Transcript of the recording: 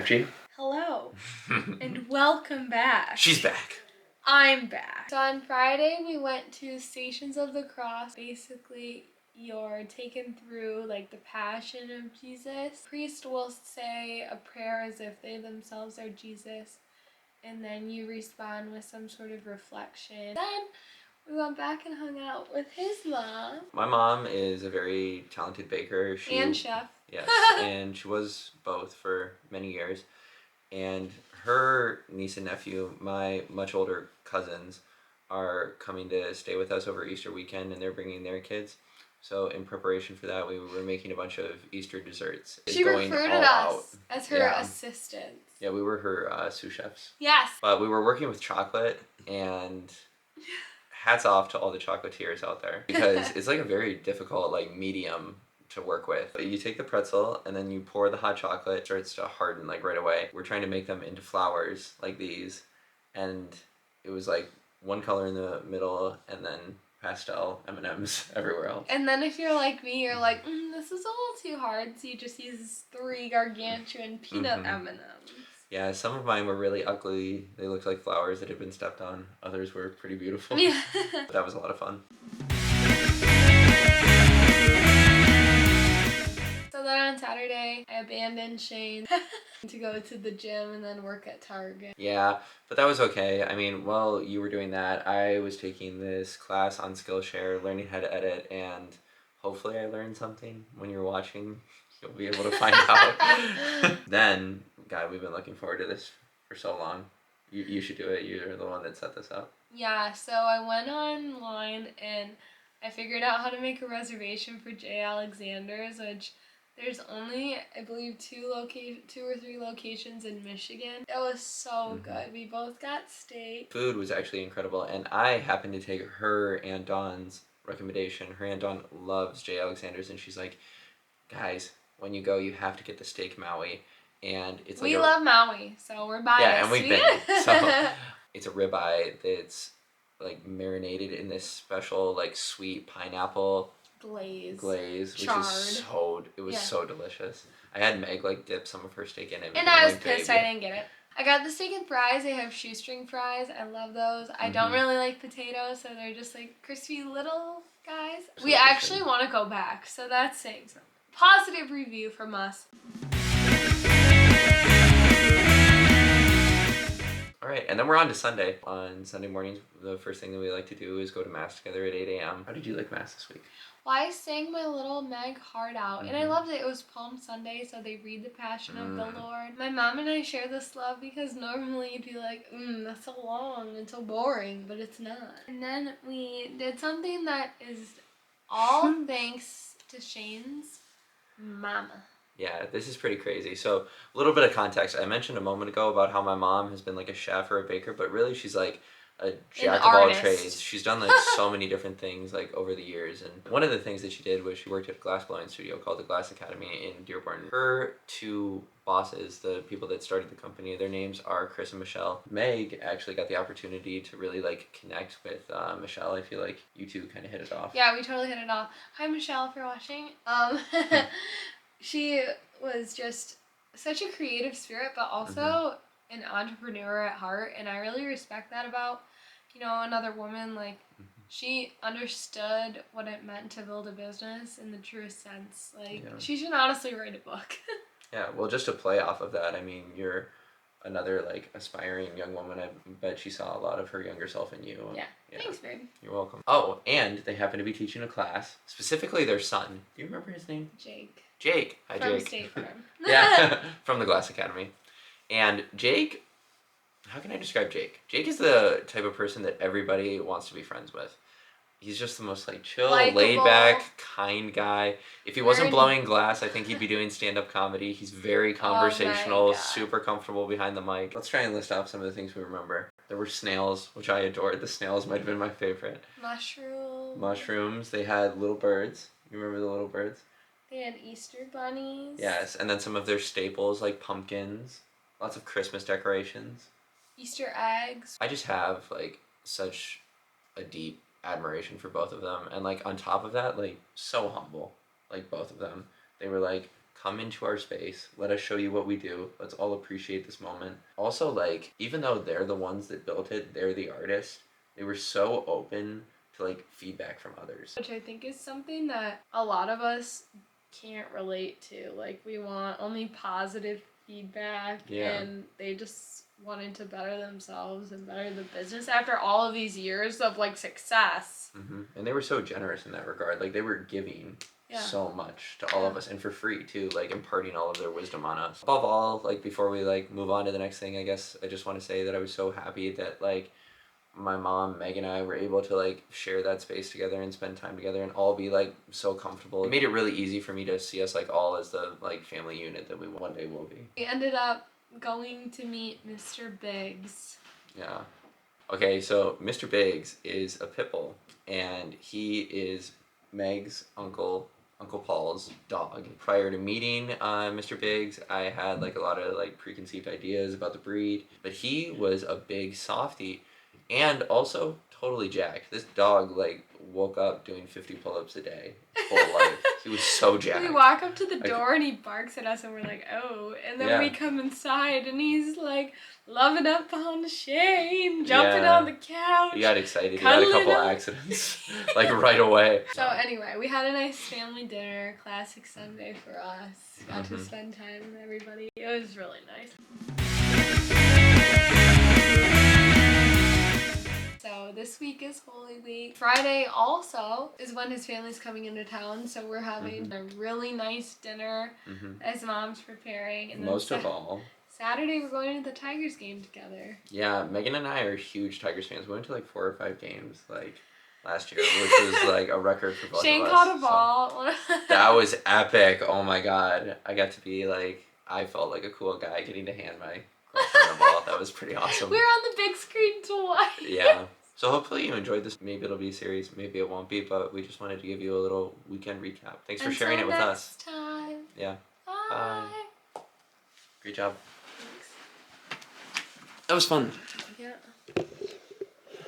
Empty? Hello, and welcome back. She's back. I'm back. So on Friday, we went to Stations of the Cross. Basically, you're taken through like the passion of Jesus. Priest will say a prayer as if they themselves are Jesus, and then you respond with some sort of reflection. Then we went back and hung out with his mom. My mom is a very talented baker. And chef. Yes, and she was both for many years. And her niece and nephew, my much older cousins, are coming to stay with us over Easter weekend, and they're bringing their kids. So in preparation for that, we were making a bunch of Easter desserts. She recruited us as her assistants. Yeah, we were her sous chefs. Yes. But we were working with chocolate, and hats off to all the chocolatiers out there, because it's like a very difficult like medium to work with. You take the pretzel and then you pour the hot chocolate. It starts to harden like right away. We're trying to make them into flowers like these, and it was like one color in the middle and then pastel M&Ms everywhere else. And then if you're like me, you're like, this is a little too hard, so you just use 3 gargantuan peanut M&Ms. Yeah, some of mine were really ugly. They looked like flowers that had been stepped on. Others were pretty beautiful. Yeah. But that was a lot of fun. So then on Saturday, I abandoned Shane to go to the gym and then work at Target. Yeah, but that was okay. I mean, while you were doing that, I was taking this class on Skillshare, learning how to edit, and hopefully I learned something. When you're watching, you'll be able to find out. Then, God, we've been looking forward to this for so long. You should do it. You're the one that set this up. Yeah, so I went online and I figured out how to make a reservation for J. Alexander's, which there's only, I believe, 2 or 3 locations in Michigan. It was so good. We both got steak. Food was actually incredible, and I happened to take her Aunt Dawn's recommendation. Her Aunt Dawn loves J. Alexander's, and she's like, guys, when you go, you have to get the Steak Maui. And it's like we love Maui, so we're biased. Yeah, and we've been. So it's a ribeye that's like marinated in this special like sweet pineapple glaze, which is so delicious. I had Meg like dip some of her steak in it. And I was pissed I didn't get it. I got the steak and fries. They have shoestring fries. I love those. I don't really like potatoes, so they're just like crispy little guys. So we actually want to go back, so that's saying something. Positive review from us. All right, and then we're on to Sunday. On Sunday mornings, the first thing that we like to do is go to Mass together at 8 a.m. How did you like Mass this week? Well, I sang my little Meg heart out, and I loved it. It was Palm Sunday, so they read the Passion of the Lord. My mom and I share this love because normally you'd be like, that's so long and so boring, but it's not. And then we did something that is all thanks to Shane's mama. Yeah, this is pretty crazy. So a little bit of context. I mentioned a moment ago about how my mom has been like a chef or a baker, but really she's like a jack of all trades. She's done like so many different things like over the years. And one of the things that she did was she worked at a glass blowing studio called the Glass Academy in Dearborn. Her 2 bosses, the people that started the company, their names are Chris and Michelle. Meg actually got the opportunity to really like connect with Michelle. I feel like you two kind of hit it off. Yeah, we totally hit it off. Hi Michelle, if you're watching. She was just such a creative spirit, but also an entrepreneur at heart, and I really respect that about, another woman. Like, she understood what it meant to build a business in the truest sense. Like, she should honestly write a book. Yeah, well, just to play off of that, I mean, you're another, like, aspiring young woman. I bet she saw a lot of her younger self in you. Yeah. Thanks, babe. You're welcome. Oh, and they happen to be teaching a class, specifically their son. Do you remember his name? Jake. Hi, From Jake. State Farm. Yeah, from the Glass Academy. And Jake, how can I describe Jake? Jake is the type of person that everybody wants to be friends with. He's just the most like chill, laid back, kind guy. If he wasn't blowing glass, I think he'd be doing stand-up comedy. He's very conversational, super comfortable behind the mic. Let's try and list off some of the things we remember. There were snails, which I adored. The snails might have been my favorite. Mushrooms. They had little birds. You remember the little birds? They had Easter bunnies. Yes, and then some of their staples like pumpkins. Lots of Christmas decorations. Easter eggs. I just have like such a deep admiration for both of them, and like on top of that, like so humble. Like both of them, they were like, come into our space, let us show you what we do, let's all appreciate this moment. Also, like, even though they're the ones that built it, they're the artist, they were so open to like feedback from others, which I think is something that a lot of us can't relate to. Like, we want only positive feedback, and they just wanted to better themselves and better the business after all of these years of like success. And they were so generous in that regard. Like, they were giving so much to all of us, and for free too, like imparting all of their wisdom on us. Above all, like, before we like move on to the next thing, I guess I just want to say that I was so happy that like my mom, Meg, and I were able to like share that space together and spend time together and all be like so comfortable. It made it really easy for me to see us like all as the like family unit that we one day will be. We ended up going to meet Mr. Biggs. Yeah. Okay, so Mr. Biggs is a pit bull, and he is Meg's Uncle Paul's dog. Prior to meeting Mr. Biggs, I had like a lot of like preconceived ideas about the breed, but he was a big softie and also totally jacked. This dog like woke up doing 50 pull-ups a day his whole life. He was so jacked. We walk up to the door and he barks at us and we're like, oh. And then we come inside and he's like loving up on Shane, jumping on the couch. He got excited. He had a couple accidents like right away. So anyway, we had a nice family dinner, classic Sunday for us. Got to spend time with everybody. It was really nice. So this week is Holy Week. Friday also is when his family's coming into town, so we're having a really nice dinner as Mom's preparing. And most of all, Saturday we're going to the Tigers game together. Yeah, Megan and I are huge Tigers fans. We went to like 4 or 5 games like last year, which was like a record for both Shane of us. Shane caught a ball. So that was epic. Oh my god. I got to be like, I felt like a cool guy getting to hand my girlfriend a ball. That was pretty awesome. We were on the big screen twice. Yeah. So hopefully you enjoyed this. Maybe it'll be a series, maybe it won't be, but we just wanted to give you a little weekend recap. Thanks for sharing it with us. Until next time. Yeah. Bye. Great job. Thanks. That was fun. Yeah.